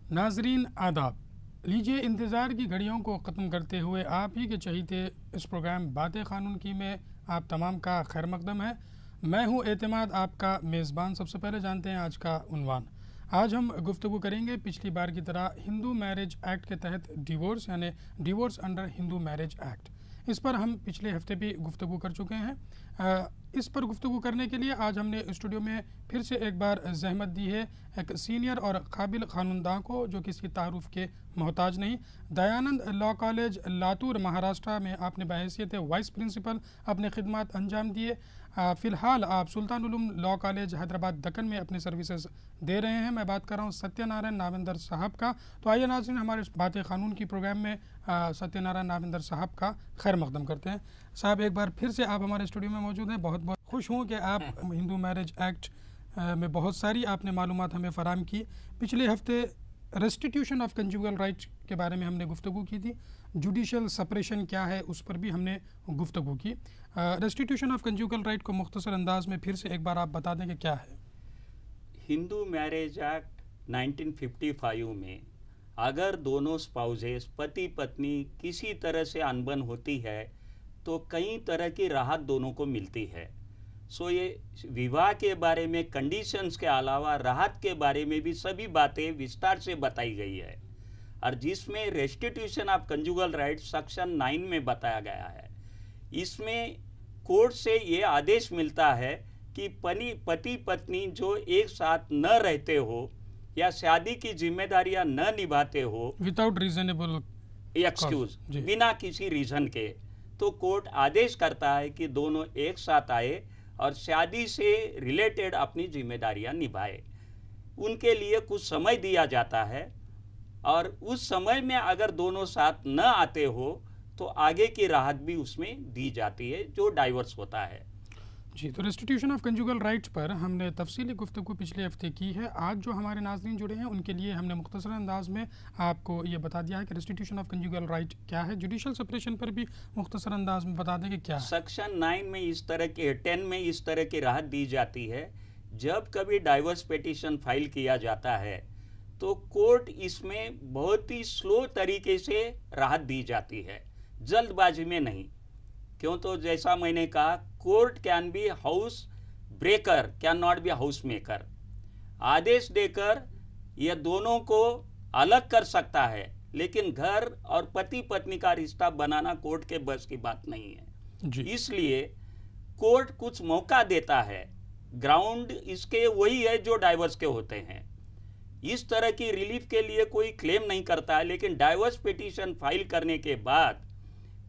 नाजरीन आदाब। लीजिए, इंतज़ार की घड़ियों को ख़त्म करते हुए आप ही के चहीते इस प्रोग्राम बातें क़ानून की में आप तमाम का खैर मकदम है। मैं हूँ एतमाद, आपका मेज़बान। सबसे पहले जानते हैं आज का उन्वान। आज हम गुफ्तगू करेंगे पिछली बार की तरह हिंदू मैरिज एक्ट के तहत डिवोर्स यानी divorce under Hindu marriage act. इस पर हम पिछले हफ्ते भी गुफ्तगू कर चुके हैं। इस पर गुफ्तगू करने के लिए आज हमने स्टूडियो में फिर से एक बार जहमत दी है एक सीनियर और काबिल कानूनदां को, जो किसी तारुफ के मोहताज नहीं। दयानंद लॉ कॉलेज लातूर महाराष्ट्र में आपने बहैसियत वाइस प्रिंसिपल अपने खिदमात अंजाम दिए। फ़िलहाल आप सुल्तान उलूम लॉ कॉलेज हैदराबाद दक्कन में अपनी सर्विसेज दे रहे हैं। मैं बात कर रहा हूँ सत्यनारायण नाविंदर साहब का। तो आइए नाज़रीन, हमारे बातें क़ानून की प्रोग्राम में सत्यनारायण नाविंदर साहब का खैर मकदम करते हैं। साहब, एक बार फिर से आप हमारे स्टूडियो में मौजूद हैं। बहुत बहुत खुश हूँ कि आप हिंदू मैरिज एक्ट में बहुत सारी आपने मालूमात हमें फ़राहम की। पिछले हफ्ते रेस्टिट्यूशन ऑफ कंजुगल राइट के बारे में हमने गुफ्तगू की थी। जुडिशल सेपरेशन क्या है उस पर भी हमने गुफ्तगू की। रेस्टिट्यूशन ऑफ कंजुगल राइट को मुख्तसर अंदाज में फिर से एक बार आप बता दें कि क्या है। हिंदू मैरिज एक्ट 1955 में अगर दोनों स्पाउसेस पति पत्नी किसी तरह से अनबन होती है तो कई तरह की राहत दोनों को मिलती है। सो ये विवाह के बारे में कंडीशंस के अलावा राहत के बारे में भी सभी बातें विस्तार से बताई गई है, और जिसमें restitution of conjugal right section 9 में बताया गया है। इसमें कोर्ट से ये आदेश मिलता है कि पति पत्नी जो एक साथ न रहते हो या शादी की जिम्मेदारियां न निभाते हो विदाउट रीजनेबल एक्सक्यूज, बिना किसी रीजन के, तो कोर्ट आदेश करता है कि दोनों एक साथ आए और शादी से रिलेटेड अपनी जिम्मेदारियां निभाए। उनके लिए कुछ समय दिया जाता है, और उस समय में अगर दोनों साथ न आते हो तो आगे की राहत भी उसमें दी जाती है, जो डाइवर्स होता है। जी, तो रेस्टिट्यूशन ऑफ कंजुगल राइट्स पर हमने तफसीली गुफ्तगू पिछले हफ्ते की है। आज जो हमारे नाज़रीन जुड़े हैं उनके लिए हमने मुख्तसर अंदाज में आपको ये बता दिया है कि रेस्टिट्यूशन ऑफ कंजुगल राइट क्या है। जुडिशल सेपरेशन पर भी मुख्तसर अंदाज में बता दें कि क्या है। सेक्शन 9 में इस तरह के 10 में इस तरह की राहत दी जाती है। जब कभी डाइवर्स पिटीशन फाइल किया जाता है तो कोर्ट इसमें बहुत ही स्लो तरीके से राहत दी जाती है, जल्दबाजी में नहीं। क्यों? तो जैसा मैंने कहा, court can be house breaker, cannot be house maker. आदेश देकर यह दोनों को अलग कर सकता है, लेकिन घर और पति पत्नी का रिश्ता बनाना कोर्ट के बस की बात नहीं है। इसलिए कोर्ट कुछ मौका देता है। ग्राउंड इसके वही है जो डाइवर्स के होते हैं। इस तरह की रिलीफ के लिए कोई क्लेम नहीं करता है, लेकिन डाइवर्स पिटीशन फाइल करने के बाद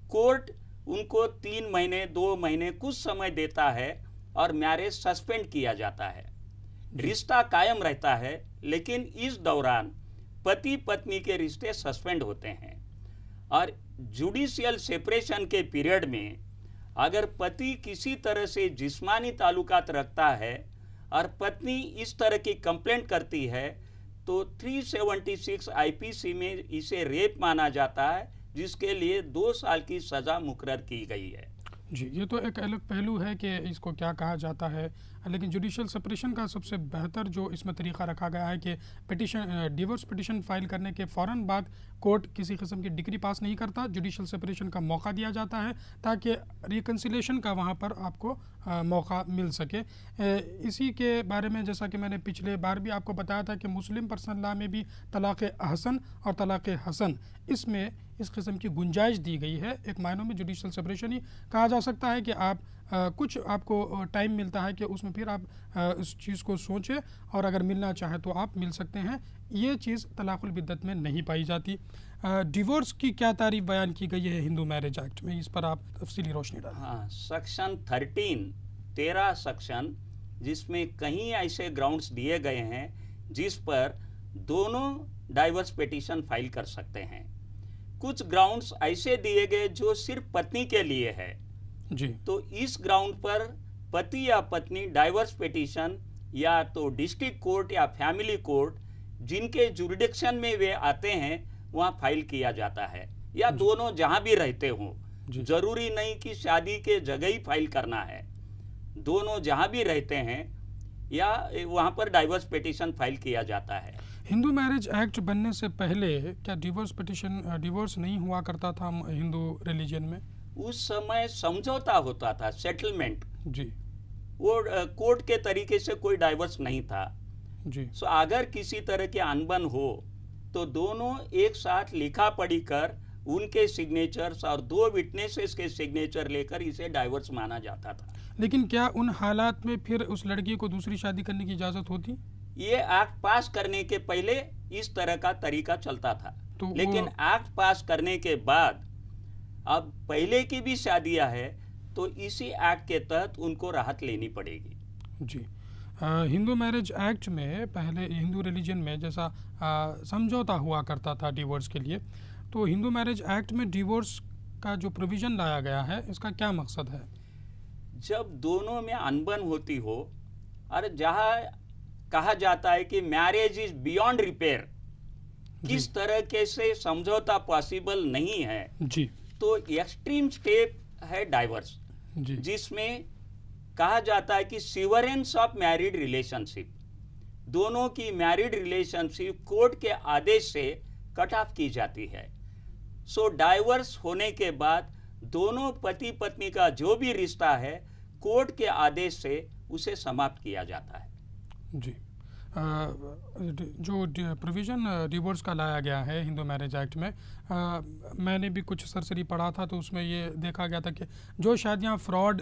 कोर्ट उनको 3 महीने 2 महीने कुछ समय देता है और मैरिज सस्पेंड किया जाता है। रिश्ता कायम रहता है, लेकिन इस दौरान पति पत्नी के रिश्ते सस्पेंड होते हैं। और जुडिशियल सेपरेशन के पीरियड में अगर पति किसी तरह से जिस्मानी ताल्लुकात रखता है और पत्नी इस तरह की कंप्लेंट करती है तो 376 आईपीसी में इसे रेप माना जाता है, जिसके लिए 2 साल की सज़ा मुकर्रर की गई है। जी, ये तो एक अलग पहलू है कि इसको क्या कहा जाता है, लेकिन जुडिशल सेपरेशन का सबसे बेहतर जो इसमें तरीक़ा रखा गया है कि डिवोर्स पिटीशन फाइल करने के फ़ौरन बाद कोर्ट किसी किस्म की डिक्री पास नहीं करता। जुडिशल सेपरेशन का मौका दिया जाता है ताकि रिकन्सिलेशन का वहाँ पर आपको मौका मिल सके। इसी के बारे में जैसा कि मैंने पिछले बार भी आपको बताया था कि मुस्लिम पर्सनल लॉ में भी तलाक़ अहसन और तलाक़ हसन, इसमें इस किस्म की गुंजाइश दी गई है। एक मायनों में जुडिशल सेपरेशन ही कहा जा सकता है कि आप कुछ आपको टाइम मिलता है कि उसमें फिर आप इस चीज़ को सोचें, और अगर मिलना चाहे तो आप मिल सकते हैं। ये चीज़ तलाक़ुल बिद्दत में नहीं पाई जाती। डिवोर्स की क्या तारीफ बयान की गई है हिंदू मैरिज एक्ट में, इस पर आप तफसीली रोशनी डालें। हाँ, सेक्शन 13 सेक्शन, जिसमें कहीं ऐसे ग्राउंड्स दिए गए हैं जिस पर दोनों डाइवर्स पिटीशन फाइल कर सकते हैं। कुछ ग्राउंड्स ऐसे दिए गए जो सिर्फ पत्नी के लिए है जी। तो इस ग्राउंड पर पति या पत्नी डाइवर्स पिटीशन या तो डिस्ट्रिक्ट कोर्ट या फैमिली कोर्ट, जिनके जुरिडिक्शन में वे आते हैं, वहाँ फाइल किया जाता है, या दोनों जहाँ भी रहते हों। जरूरी नहीं कि शादी के जगह ही फाइल करना है, दोनों जहाँ भी रहते हैं या वहाँ पर डाइवोर्स पिटीशन फाइल किया जाता है। हिंदू मैरिज एक्ट बनने से पहले क्या डिवोर्स नहीं हुआ करता था हिंदू रिलीजन में? उस समय समझौता होता था, सेटलमेंट जी वो कोर्ट के तरीके से कोई डाइवोर्स नहीं था जी। सो अगर किसी तरह के अनबन हो तो दोनों एक साथ लिखा पढ़ी कर उनके सिग्नेचर्स और 2 विटनेसेस के सिग्नेचर लेकर इसे डाइवोर्स माना जाता था। लेकिन क्या उन हालात में फिर उस लड़की को दूसरी शादी करने की इजाजत होती? ये एक्ट पास करने के पहले इस तरह का तरीका चलता था, तो लेकिन एक्ट पास करने के बाद अब पहले की भी शादियां है तो इसी एक्ट के तहत उनको राहत लेनी पड़ेगी। जी। हिंदू मैरिज एक्ट में पहले हिंदू रिलीजन में जैसा समझौता हुआ करता था डिवोर्स के लिए, तो हिंदू मैरिज एक्ट में डिवोर्स का जो प्रोविज़न लाया गया है इसका क्या मकसद है? जब दोनों में अनबन होती हो और जहाँ कहा जाता है कि मैरिज इज बियॉन्ड रिपेयर, किस तरह के से समझौता पॉसिबल नहीं है जी, तो एक्सट्रीम स्टेप है डाइवोर्स, जिसमें कहा जाता है कि सीवरेंस ऑफ मैरिड रिलेशनशिप, दोनों की मैरिड रिलेशनशिप कोर्ट के आदेश से कट ऑफ की जाती है। सो डाइवोर्स होने के बाद दोनों पति पत्नी का जो भी रिश्ता है कोर्ट के आदेश से उसे समाप्त किया जाता है। जी। जो प्रोविज़न डिवोर्स का लाया गया है हिंदू मैरिज एक्ट में, मैंने भी कुछ सरसरी पढ़ा था तो उसमें ये देखा गया था कि जो शादियां फ्रॉड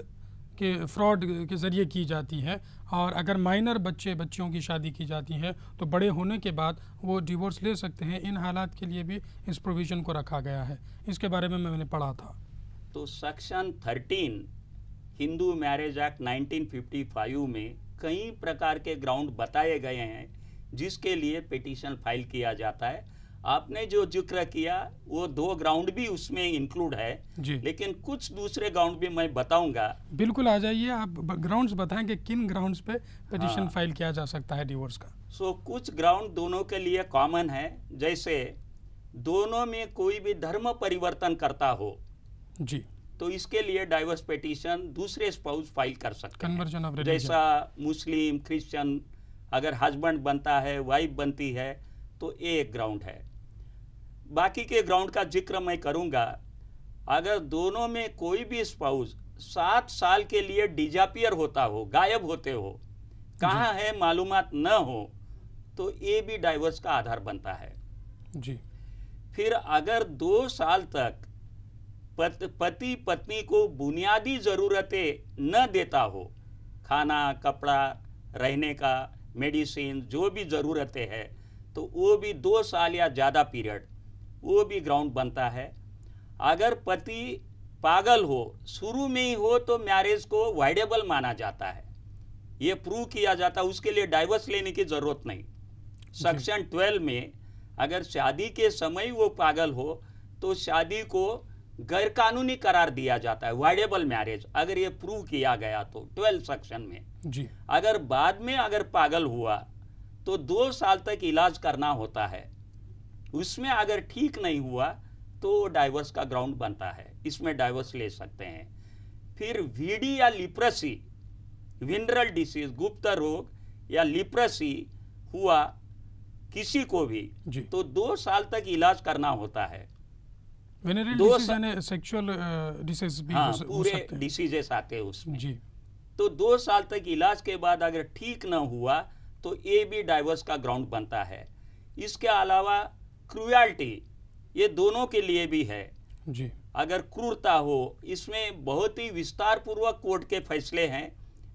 के ज़रिए की जाती हैं और अगर माइनर बच्चियों की शादी की जाती है तो बड़े होने के बाद वो डिवोर्स ले सकते हैं। इन हालात के लिए भी इस प्रोविज़न को रखा गया है, इसके बारे में मैंने पढ़ा था। तो सेक्शन 13 हिंदू मैरिज एक्ट 1955 में कई प्रकार के ग्राउंड बताए गए हैं जिसके लिए पिटीशन फाइल किया जाता है। आपने जो जिक्र किया वो 2 ग्राउंड भी उसमें इंक्लूड है जी, लेकिन कुछ दूसरे ग्राउंड भी मैं बताऊंगा। बिल्कुल, आ जाइए, आप ग्राउंड्स बताएं कि किन ग्राउंड्स पे पिटीशन फाइल किया जा सकता है डिवोर्स का। सो कुछ ग्राउंड दोनों के लिए कॉमन है, जैसे दोनों में कोई भी धर्म परिवर्तन करता हो जी, तो इसके लिए डाइवोर्स पिटीशन दूसरे स्पाउस फाइल कर सकते हैं। कन्वर्जन ऑफ रिलीजन, जैसा मुस्लिम क्रिश्चियन अगर हस्बैंड बनता है, वाइफ बनती है तो ये एक ग्राउंड है। बाकी के ग्राउंड का जिक्र मैं करूंगा। अगर दोनों में कोई भी स्पाउस 7 साल के लिए डिजापियर होता हो, गायब होते हो, कहाँ है मालूमात न हो, तो ये भी डाइवोर्स का आधार बनता है जी। फिर अगर 2 साल तक पति पत्नी को बुनियादी जरूरतें न देता हो, खाना, कपड़ा, रहने का, मेडिसिन, जो भी जरूरतें हैं, तो वो भी 2 साल या ज़्यादा पीरियड, वो भी ग्राउंड बनता है। अगर पति पागल हो, शुरू में ही हो, तो मैरिज को वाइडेबल माना जाता है, ये प्रूव किया जाता है, उसके लिए डाइवोर्स लेने की जरूरत नहीं। सेक्शन 12 में अगर शादी के समय वो पागल हो तो शादी को गैर कानूनी करार दिया जाता है, वाइडेबल मैरिज, अगर ये प्रूव किया गया तो 12 सेक्शन में जी। अगर बाद में अगर पागल हुआ तो 2 साल तक इलाज करना होता है, उसमें अगर ठीक नहीं हुआ तो डाइवोर्स का ग्राउंड बनता है, इसमें डाइवोर्स ले सकते हैं। फिर वीडी या लिप्रेसी, विनरल डिसीज, गुप्त रोग या लिप्रेसी हुआ किसी को भी जी, तो 2 साल तक इलाज करना होता है। वेनेरियल दो डिसीज यानी सेक्सुअल डिसीज भी हाँ, हो पूरे सकते हैं डिसीजेस आते हैं उसमें जी। तो 2 साल तक इलाज के बाद अगर ठीक न हुआ तो ये भी डाइवोर्स का ग्राउंड बनता है। इसके अलावा क्रूएल्टी, ये दोनों के लिए भी है जी। अगर क्रूरता हो, इसमें बहुत ही विस्तार पूर्वक कोर्ट के फैसले हैं,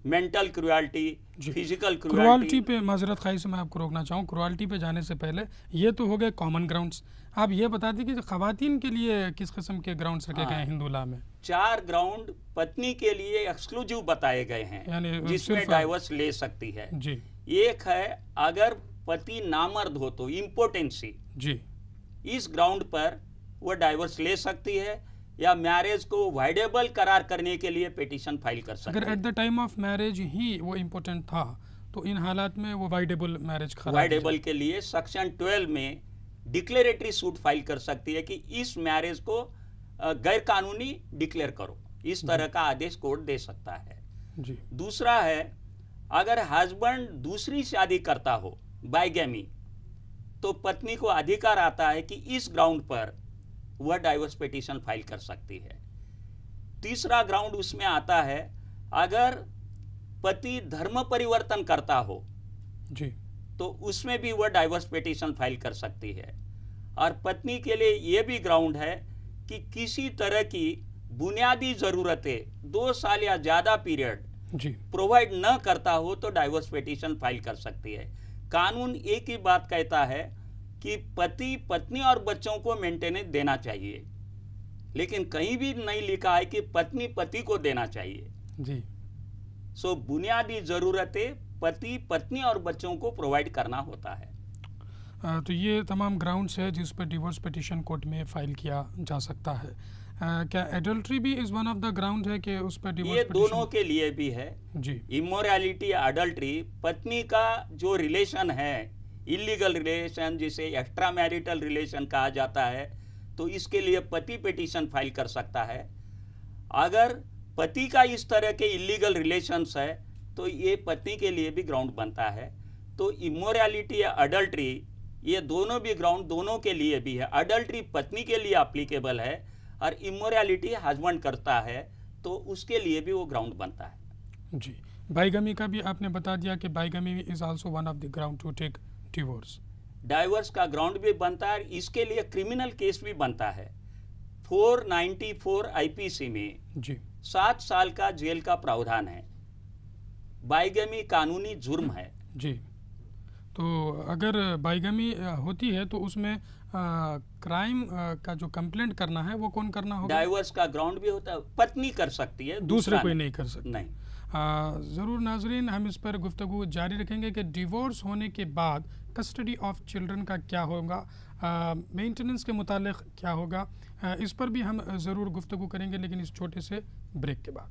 मेंटल क्रूएल्टी, फिजिकल क्रूएल्टी पे माजरत खाई से मैं आपको रोकना चाहूँ, क्रूएल्टी पे जाने से पहले ये तो हो गए कॉमन ग्राउंड्स, आप ये बता दें कि खवातीन के लिए किस किस्म के ग्राउंड्स रखे गए हैं हिंदू लॉ में? 4 ग्राउंड पत्नी के लिए एक्सक्लूसिव बताए गए हैं, यानी जिसमें डाइवोर्स ले सकती है जी। एक है अगर पति नामर्द हो तो इम्पोर्टेंसी जी, इस ग्राउंड पर वो डाइवोर्स ले सकती है या मैरिज को वाइडेबल करार करने के लिए पिटीशन फाइल कर सकती है। अगर at the time of marriage ही वो इम्पोर्टेंट था तो इन हालात में वो वाइडेबल मैरिज वाइडेबल के लिए सेक्शन 12 में डिक्लेरेटरी सूट फाइल कर सकती है कि इस मैरिज को गैर कानूनी डिक्लेयर करो, इस तरह का आदेश कोर्ट दे सकता है जी। दूसरा है अगर हस्बैंड दूसरी शादी करता हो, बाइगेमी, तो पत्नी को अधिकार आता है कि इस ग्राउंड पर वह डाइवोर्स पिटीशन फाइल कर सकती है। तीसरा ग्राउंड उसमें आता है, अगर पति धर्म परिवर्तन करता हो जी, तो उसमें भी वह डाइवोर्स पिटीशन फाइल कर सकती है। और पत्नी के लिए यह भी ग्राउंड है कि किसी तरह की बुनियादी जरूरतें 2 साल या ज्यादा पीरियड जी, प्रोवाइड न करता हो तो डाइवोर्स पिटीशन फाइल कर सकती है। कानून एक ही बात कहता है कि पति पत्नी और बच्चों को मेंटेनेंस देना चाहिए, लेकिन कहीं भी नहीं लिखा है कि पत्नी पति को देना चाहिए। जी। सो बुनियादी जरूरतें पति पत्नी और बच्चों को प्रोवाइड करना होता है। तो ये तमाम ग्राउंड्स है जिस पर डिवोर्स पिटीशन कोर्ट में फाइल किया जा सकता है। क्या एडल्ट्री भी is one of the ground है कि उस पर डिवोर्स ये पिटीशन? दोनों के लिए भी है जी, इमोरलिटी, अडल्ट्री, पत्नी का जो रिलेशन है, इलीगल रिलेशन जिसे एक्स्ट्रा मैरिटल रिलेशन कहा जाता है, तो इसके लिए पति पिटीशन फाइल कर सकता है। अगर पति का इस तरह के इलीगल रिलेशंस है तो ये पत्नी के लिए भी ग्राउंड बनता है। तो इमोरलिटी या अडल्ट्री, ये दोनों भी ग्राउंड दोनों के लिए भी है। अडल्ट्री पत्नी के लिए एप्लीकेबल है और इमोरलिटी हस्बैंड करता है तो उसके लिए भी वो ग्राउंड बनता है। जी। बाइगमी का भी आपने बता दिया कि bigamy is also one of the ground to take divorce. Divorce का ग्राउंड भी बनता है, इसके लिए क्रिमिनल केस भी बनता है। 494 आईपीसी में जी, 7 साल का जेल का प्रावधान है। बाइगमी कानूनी जुर्म है। जी। तो अगर बाइगमी होती है तो उसमें क्राइम का जो कंप्लेंट करना है वो कौन करना होगा? डाइवर्स का ग्राउंड भी होता है, पत्नी कर सकती है, दूसरे कोई नहीं नहीं कर सकता। नहीं। ज़रूर नाजरीन, हम इस पर गुफ्तगू जारी रखेंगे कि डिवोर्स होने के बाद कस्टडी ऑफ चिल्ड्रन का क्या होगा, मेंटेनेंस के मुतालिक क्या होगा, इस पर भी हम ज़रूर गुफ्तगू करेंगे, लेकिन इस छोटे से ब्रेक के बाद।